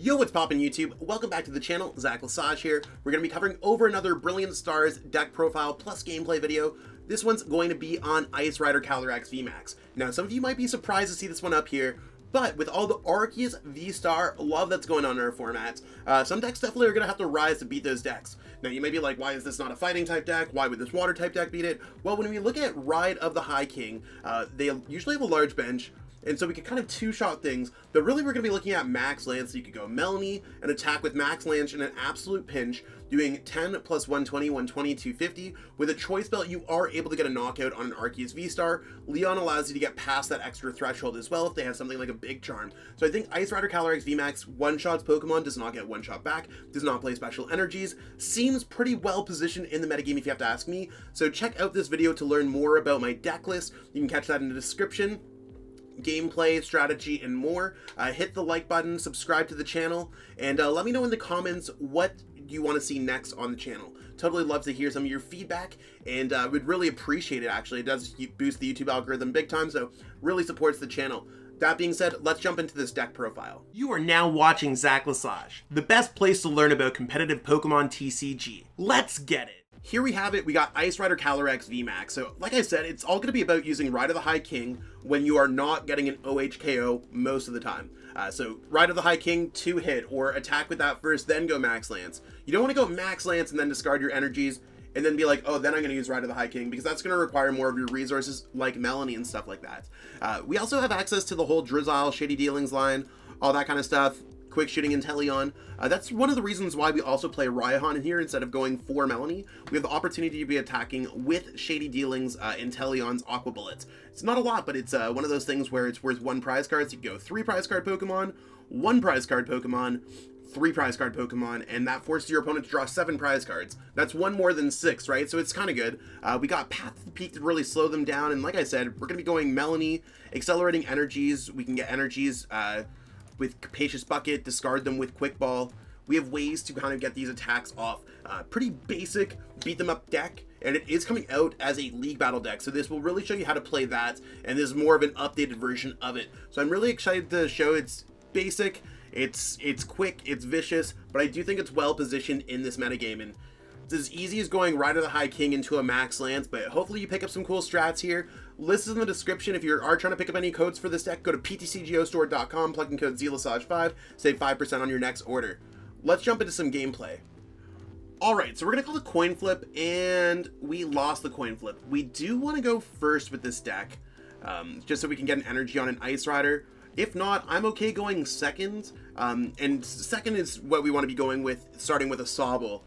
Yo, what's poppin' YouTube? Welcome back to the channel, Zach Lesage here. We're going to be covering over another Brilliant Stars deck profile plus gameplay video. This one's going to be on Ice Rider Calyrex VMAX. Now, some of you might be surprised to see this one up here, but with all the Arceus V-Star love that's going on in our formats, some decks definitely are going to have to rise to beat those decks. Now, you may be like, why is this not a fighting type deck? Why would this water type deck beat it? Well, when we look at Ride of the High King, they usually have a large bench, and so we could kind of two-shot things, but really we're going to be looking at Max Lance. So you could go Melony and attack with Max Lance in an absolute pinch, doing 10 plus 120, 120, 250. With a Choice Belt, you are able to get a knockout on an Arceus V-Star. Leon allows you to get past that extra threshold as well if they have something like a big charm. So I think Ice Rider Calyrex VMAX one-shots Pokemon, does not get one-shot back, does not play special energies, seems pretty well positioned in the metagame if you have to ask me. So check out this video to learn more about my deck list. You can catch that in the description. Gameplay, strategy, and more. Hit the like button, subscribe to the channel, and let me know in the comments what you want to see next on the channel. Totally love to hear some of your feedback, and would really appreciate it. Actually, it does boost the YouTube algorithm big time, so really supports the channel. That being said, let's jump into this deck profile. You are now watching Zach Lesage, the best place to learn about competitive Pokemon TCG. Let's get it! Here we have it, we got Ice Rider Calyrex VMAX. So like I said, it's all going to be about using Ride of the High King when you are not getting an OHKO most of the time. So Ride of the High King, 2-hit, or attack with that first, then go Max Lance. You don't want to go Max Lance and then discard your energies, and then be like, oh, then I'm going to use Ride of the High King, because that's going to require more of your resources like Melony and stuff like that. We also have access to the whole Drizzile Shady Dealings line, all that kind of stuff. Quick shooting Inteleon. That's one of the reasons why we also play Raihan in here instead of going for Melony. We have the opportunity to be attacking with Shady Dealings Inteleon's Aqua Bullets. It's not a lot, but it's one of those things where it's worth 1 prize card. So you go 3 prize card Pokemon, 1 prize card Pokemon, 3 prize card Pokemon, and that forces your opponent to draw 7 prize cards. That's 1 more than 6, right? So it's kind of good. We got Path to the Peak to really slow them down, and like I said, we're going to be going Melony, accelerating energies. We can get energies with Capacious Bucket, discard them with Quick Ball. We have ways to kind of get these attacks off. Pretty basic beat them up deck, and it is coming out as a league battle deck, so this will really show you how to play that, and this is more of an updated version of it. So I'm really excited to show it's basic, it's quick, it's vicious, but I do think it's well positioned in this metagame, and it's as easy as going Ride of the High King into a Max Lance, but hopefully you pick up some cool strats here. List is in the description. If you are trying to pick up any codes for this deck, go to PTCGO Store.com, plug in code ZLesage5, save 5% on your next order. Let's jump into some gameplay. Alright, so we're going to call the coin flip, and we lost the coin flip. We do want to go first with this deck, just so we can get an energy on an Ice Rider. If not, I'm okay going second, and second is what we want to be going with, starting with a Sobble,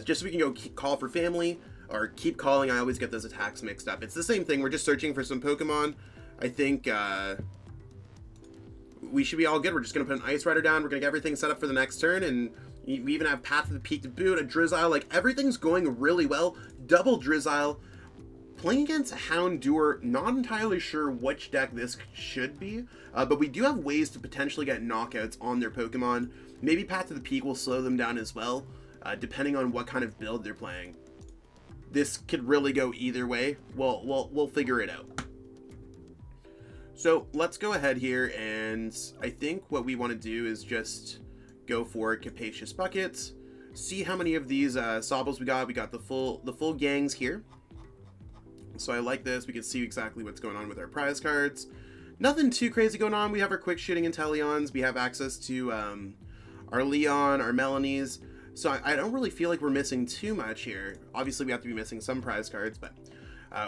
just so we can go call for family, or keep calling. I always get those attacks mixed up. It's the same thing. We're just searching for some Pokemon. I think we should be all good. We're just going to put an Ice Rider down. We're going to get everything set up for the next turn, and we even have Path to the Peak to boot, a Drizzile. Like, everything's going really well. Double Drizzile. Playing against Houndour, not entirely sure which deck this should be, but we do have ways to potentially get knockouts on their Pokemon. Maybe Path to the Peak will slow them down as well, depending on what kind of build they're playing. This could really go either way. We'll figure it out. So let's go ahead here, and I think what we want to do is just go for Capacious Buckets. See how many of these Sobbles we got. We got the full gangs here. So I like this. We can see exactly what's going on with our prize cards. Nothing too crazy going on. We have our quick shooting Inteleons. We have access to our Leon, our Melonies. So I don't really feel like we're missing too much here. Obviously, we have to be missing some prize cards, but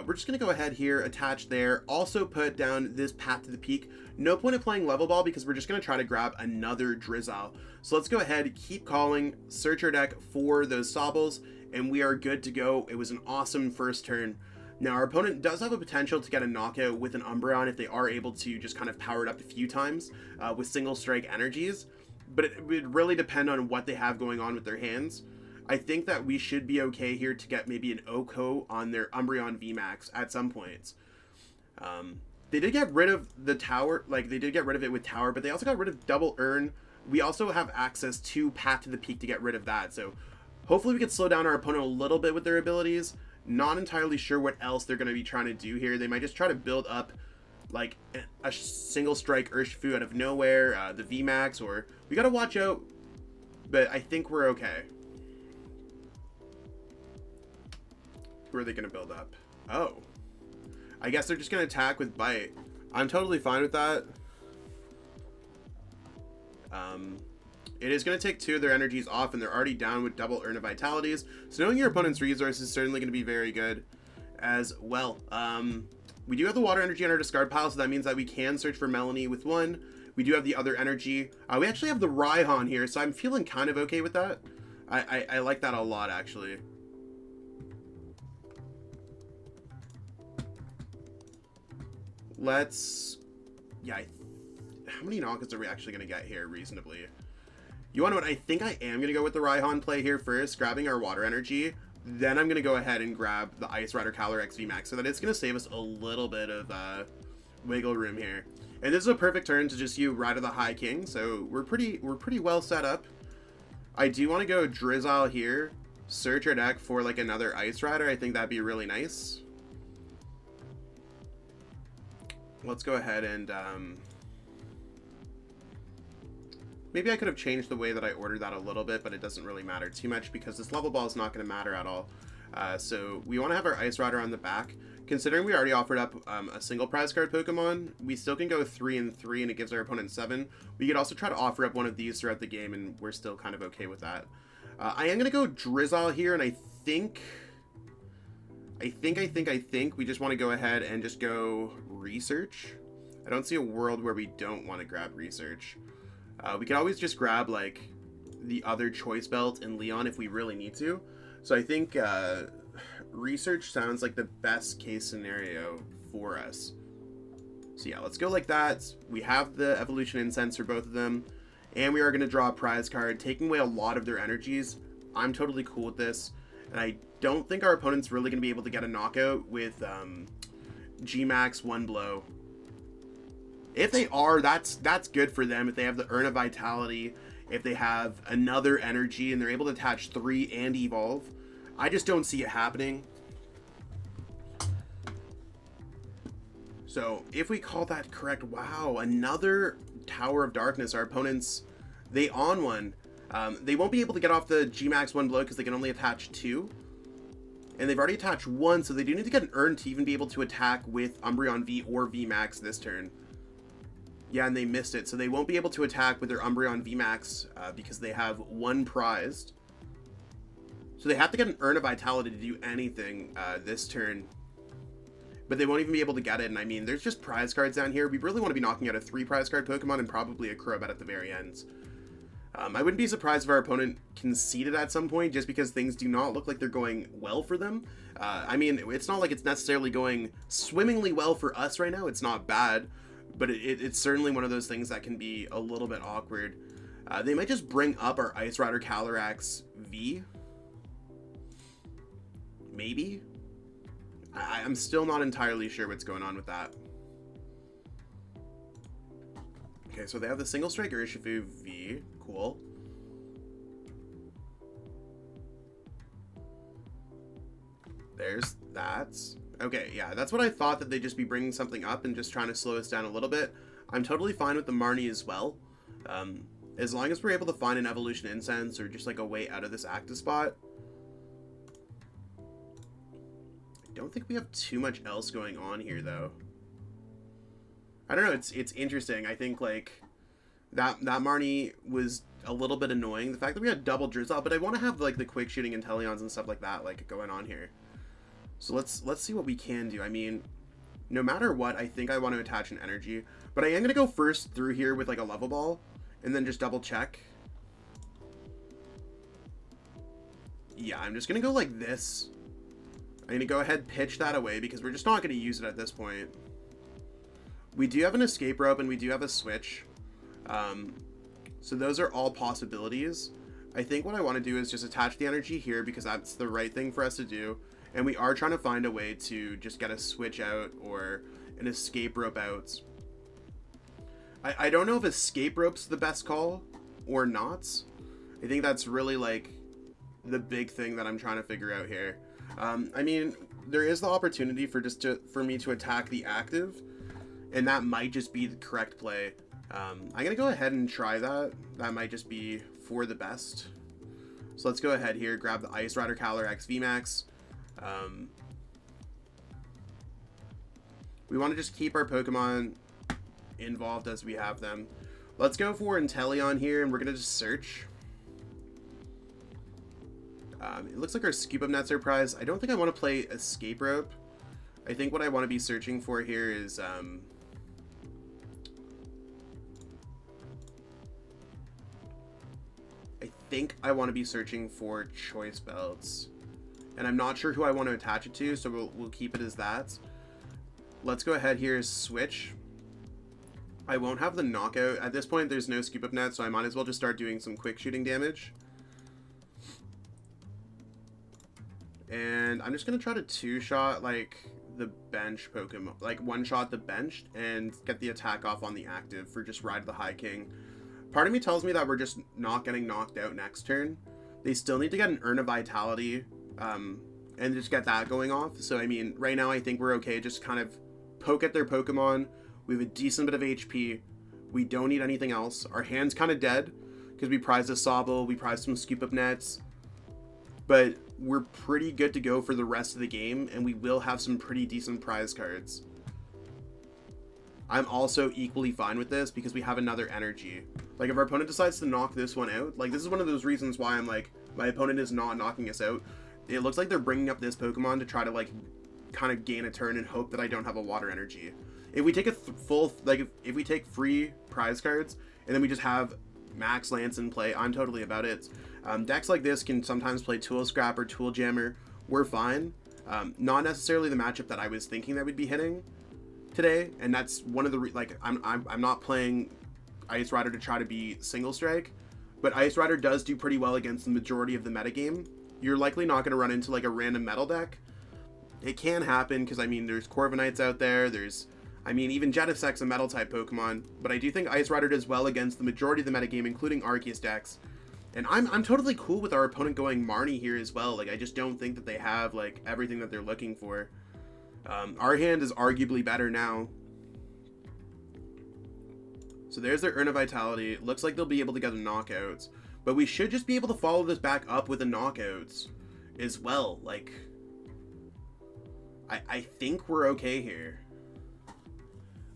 we're just going to go ahead here, attach there. Also put down this Path to the Peak. No point in playing Level Ball because we're just going to try to grab another Drizzile. So let's go ahead, keep calling, search our deck for those Sobbles, and we are good to go. It was an awesome first turn. Now, our opponent does have a potential to get a knockout with an Umbreon if they are able to just kind of power it up a few times with single strike energies. But it would really depend on what they have going on with their hands. I think that we should be okay here to get maybe an Oko on their Umbreon VMAX at some points. They did get rid of the Tower, like they did get rid of it with Tower, but they also got rid of Double Earn. We also have access to Path to the Peak to get rid of that. So hopefully we can slow down our opponent a little bit with their abilities. Not entirely sure what else they're going to be trying to do here. They might just try to build up like a single strike Urshifu out of nowhere, the VMAX, or we got to watch out but I think we're okay. Who are they going to build up? Oh. I guess they're just going to attack with Bite. I'm totally fine with that. It is going to take 2 of their energies off, and they're already down with double Urn of Vitalities. So knowing your opponent's resource is certainly going to be very good as well. We do have the Water Energy on our discard pile, so that means that we can search for Melony with 1. We do have the other energy. We actually have the Raihan here, so I'm feeling kind of okay with that. I like that a lot, actually. Let's... Yeah, how many knockouts are we actually going to get here reasonably? You want to know what? I think I am going to go with the Raihan play here first, grabbing our Water Energy. Then I'm going to go ahead and grab the Ice Rider Calyrex VMAX, so that it's going to save us a little bit of wiggle room here. And this is a perfect turn to just you Rider the High King, so we're pretty well set up. I do want to go Drizzile here, search our deck for like another Ice Rider. I think that'd be really nice. Let's go ahead and maybe I could have changed the way that I ordered that a little bit, but it doesn't really matter too much because this level ball is not going to matter at all. So we want to have our Ice Rider on the back. Considering we already offered up a single prize card Pokemon, we still can go 3 and 3 and it gives our opponent 7. We could also try to offer up one of these throughout the game and we're still kind of okay with that. I am going to go Drizzile here, and I think we just want to go ahead and just go Research. I don't see a world where we don't want to grab Research. We can always just grab like the other Choice Belt and Leon if we really need to. So I think Research sounds like the best case scenario for us. So yeah, let's go like that. We have the Evolution Incense for both of them, and we are going to draw a prize card, taking away a lot of their energies. I'm totally cool with this, and I don't think our opponent's really going to be able to get a knockout with VMAX 1 blow. If they are, that's good for them. If they have the Urn of Vitality, if they have another energy and they're able to attach 3 and evolve, I just don't see it happening. So if we call that correct, wow, another Tower of Darkness. Our opponents, they on one. They won't be able to get off the VMAX 1 blow because they can only attach 2. And they've already attached 1, so they do need to get an Urn to even be able to attack with Umbreon V or VMAX this turn. Yeah, and they missed it, so they won't be able to attack with their Umbreon VMAX because they have 1 prized. So they have to get an Urn of Vitality to do anything this turn. But they won't even be able to get it, and I mean, there's just prize cards down here. We really want to be knocking out a 3 prize card Pokemon and probably a Crobat at the very end. I wouldn't be surprised if our opponent conceded at some point just because things do not look like they're going well for them. I mean, it's not like it's necessarily going swimmingly well for us right now. It's not bad. But it's certainly one of those things that can be a little bit awkward. They might just bring up our Ice Rider Calyrex V. Maybe? I'm still not entirely sure what's going on with that. Okay, so they have the Single Strike Urshifu V. Cool. There's that. Okay, yeah, that's what I thought, that they'd just be bringing something up and just trying to slow us down a little bit. I'm totally fine with the Marnie as well. As long as we're able to find an Evolution Incense or just like a way out of this active spot. I don't think we have too much else going on here, though. I don't know, it's interesting. I think like that Marnie was a little bit annoying. The fact that we had double Drizzile, but I want to have like the quick shooting Inteleons and stuff like that like going on here. So let's see what we can do. I mean, no matter what, I think I want to attach an energy, but I am going to go first through here with like a level ball and then just double check. Yeah, I'm just going to go like this. I'm going to go ahead, pitch that away because we're just not going to use it at this point. We do have an escape rope and we do have a switch. So those are all possibilities. I think what I want to do is just attach the energy here because that's the right thing for us to do. And we are trying to find a way to just get a switch out or an escape rope out. I don't know if escape rope's the best call or not. I think that's really like the big thing that I'm trying to figure out here. I mean, there is the opportunity for me to attack the active, and that might just be the correct play. I'm going to go ahead and try that. That might just be for the best. So let's go ahead here, grab the Ice Rider Calyrex VMAX. We want to just keep our Pokemon involved as we have them. Let's go for Inteleon here, and we're going to just search. It looks like our Scoop Up Net surprise. I don't think I want to play Escape Rope. I think what I want to be searching for here is... I think I want to be searching for Choice Belts. And I'm not sure who I want to attach it to, so we'll keep it as that. Let's go ahead here, switch. I won't have the knockout. At this point, there's no Scoop Up Net, so I might as well just start doing some quick shooting damage. And I'm just going to try to two-shot, like, the bench Pokemon. Like, one-shot the bench and get the attack off on the active for just Ride the High King. Part of me tells me that we're just not getting knocked out next turn. They still need to get an Urn of Vitality and just get that going off. So, I mean, right now I think we're okay. Just kind of poke at their Pokemon. We have a decent bit of HP. We don't need anything else. Our hand's kind of dead because we prized a Sobble. We prized some Scoop Up Nets. But we're pretty good to go for the rest of the game, and we will have some pretty decent prize cards. I'm also equally fine with this because we have another energy. Like, if our opponent decides to knock this one out, like, this is one of those reasons why I'm like, my opponent is not knocking us out. It looks like they're bringing up this Pokemon to try to, like, kind of gain a turn and hope that I don't have a Water Energy. If we take a if we take free prize cards, and then we just have Max Lance in play, I'm totally about it. Decks like this can sometimes play Tool Scrap or Tool Jammer. We're fine. Not necessarily the matchup that I was thinking that we'd be hitting today, and that's one of the I'm not playing Ice Rider to try to be single strike, but Ice Rider does do pretty well against the majority of the metagame. You're likely not going to run into like a random metal deck. It can happen because, I mean, there's Corviknights out there. There's, I mean, even Jetixec's a metal type Pokemon, but I do think Ice Rider does well against the majority of the metagame, including Arceus decks. And I'm totally cool with our opponent going Marnie here as well. Like, I just don't think that they have, like, everything that they're looking for. Our hand is arguably better now. So there's their Urn of Vitality. Looks like they'll be able to get a knockout. But we should just be able to follow this back up with a knockouts as well. Like, I think we're okay here.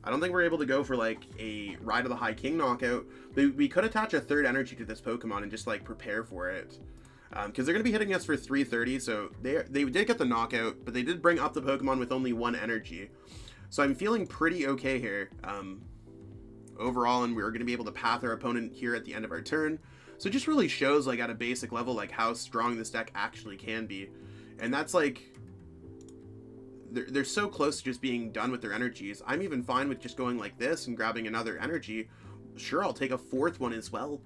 I don't think we're able to go for, like, a Ride of the High King knockout. But we could attach a third energy to this Pokemon and just, like, prepare for it. Because they're going to be hitting us for 330, so they did get the knockout, but they did bring up the Pokemon with only one energy. So I'm feeling pretty okay here overall, and we're going to be able to path our opponent here at the end of our turn. So it just really shows, like, at a basic level, like, how strong this deck actually can be. And that's, like, they're so close to just being done with their energies. I'm even fine with just going like this and grabbing another energy. Sure, I'll take a fourth one as well.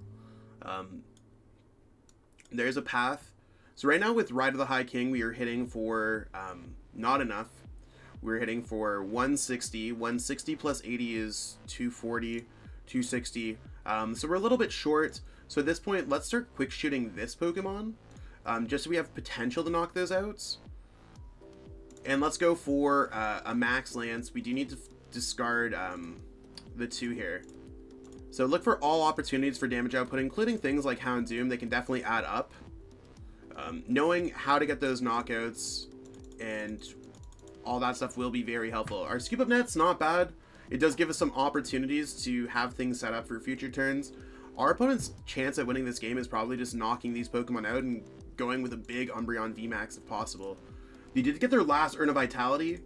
There's a path. So right now with Ride of the High King, we are hitting for not enough. We're hitting for 160. 160 plus 80 is 240, 260. So we're a little bit short. So at this point, let's start quick shooting this Pokemon, just so we have potential to knock those out. And let's go for a Max Lance. We do need to discard the two here. So look for all opportunities for damage output, including things like Houndoom. They can definitely add up. Knowing how to get those knockouts and all that stuff will be very helpful. Our Scoop Up Net's not bad. It does give us some opportunities to have things set up for future turns. Our opponent's chance at winning this game is probably just knocking these Pokemon out and going with a big Umbreon VMAX if possible. They did get their last Urn of Vitality,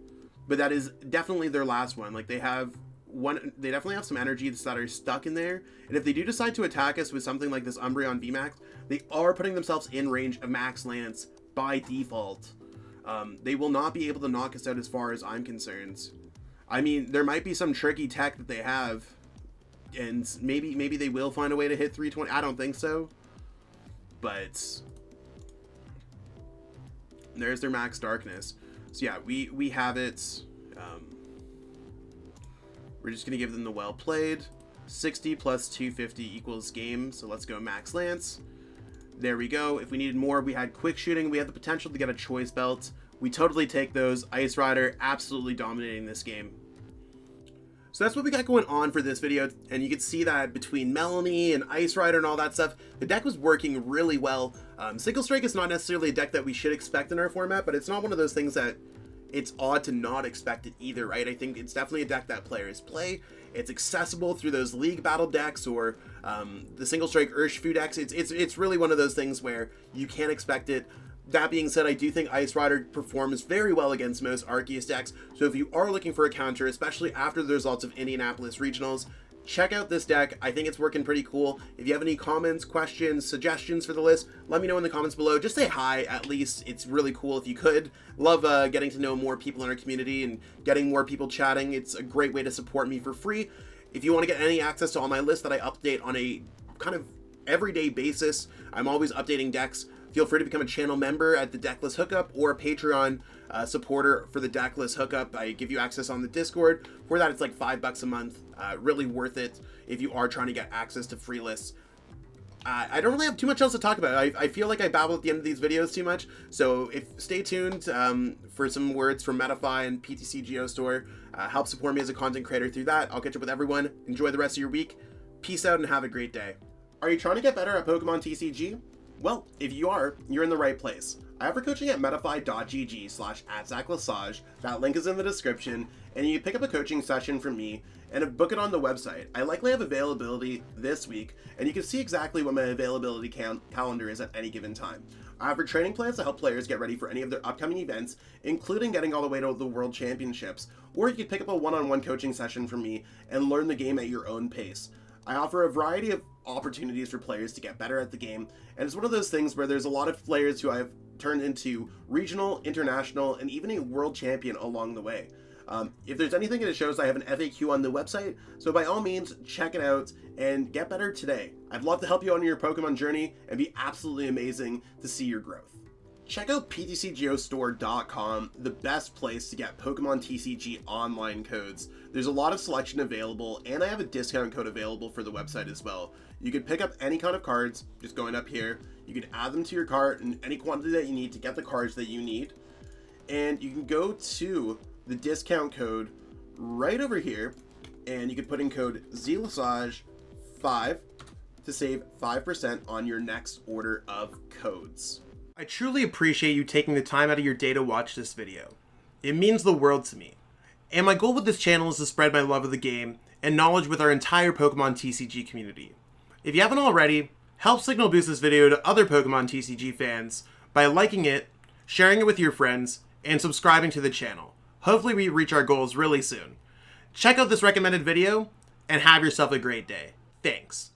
but that is definitely their last one. Like, they definitely have some energies that are stuck in there, and if they do decide to attack us with something like this Umbreon VMAX, they are putting themselves in range of Max Lance by default. They will not be able to knock us out as far as I'm concerned. I mean, there might be some tricky tech that they have, and maybe they will find a way to hit 320. I don't think so, but there's their Max Darkness. So yeah, we have it. We're just going to give them the well played. 60 plus 250 equals game. So let's go Max Lance. There we go. If we needed more, we had quick shooting. We had the potential to get a Choice Belt. We totally take those. Ice Rider absolutely dominating this game. So that's what we got going on for this video, and you can see that between Melony and Ice Rider and all that stuff, the deck was working really well. Single Strike is not necessarily a deck that we should expect in our format, but it's not one of those things that it's odd to not expect it either, right? I think it's definitely a deck that players play. It's accessible through those league battle decks or the Single Strike Urshifu decks. It's really one of those things where you can't expect it. That being said, I do think Ice Rider performs very well against most Arceus decks, so if you are looking for a counter, especially after the results of Indianapolis Regionals, check out this deck. I think it's working pretty cool. If you have any comments, questions, suggestions for the list, let me know in the comments below. Just say hi, at least. It's really cool if you could. Love getting to know more people in our community and getting more people chatting. It's a great way to support me for free. If you want to get any access to all my lists that I update on a kind of everyday basis, I'm always updating decks. Feel free to become a channel member at the Decklist Hookup or a Patreon supporter for the Decklist Hookup. I give you access on the Discord. For that, it's like $5 a month. Really worth it if you are trying to get access to free lists. I don't really have too much else to talk about. I feel like I babble at the end of these videos too much. So stay tuned for some words from Metafy and PTCGO Store. Help support me as a content creator through that. I'll catch up with everyone. Enjoy the rest of your week. Peace out and have a great day. Are you trying to get better at Pokemon TCG? Well, if you are, you're in the right place. I offer coaching at metafy.gg/@ZachLesage. That link is in the description, and you pick up a coaching session from me and book it on the website. I likely have availability this week, and you can see exactly what my availability calendar is at any given time. I offer training plans to help players get ready for any of their upcoming events, including getting all the way to the World Championships, or you can pick up a one-on-one coaching session from me and learn the game at your own pace. I offer a variety of opportunities for players to get better at the game, and it's one of those things where there's a lot of players who I've turned into regional, international, and even a world champion along the way. If there's anything, it shows I have an FAQ on the website, so by all means, check it out and get better today. I'd love to help you on your Pokemon journey and be absolutely amazing to see your growth. Check out PTCGOstore.com, the best place to get Pokemon TCG online codes. There's a lot of selection available, and I have a discount code available for the website as well. You can pick up any kind of cards, just going up here. You can add them to your cart in any quantity that you need to get the cards that you need. And you can go to the discount code right over here, and you can put in code ZLesage5 to save 5% on your next order of codes. I truly appreciate you taking the time out of your day to watch this video. It means the world to me. And my goal with this channel is to spread my love of the game and knowledge with our entire Pokemon TCG community. If you haven't already, help signal boost this video to other Pokemon TCG fans by liking it, sharing it with your friends, and subscribing to the channel. Hopefully we reach our goals really soon. Check out this recommended video and have yourself a great day. Thanks.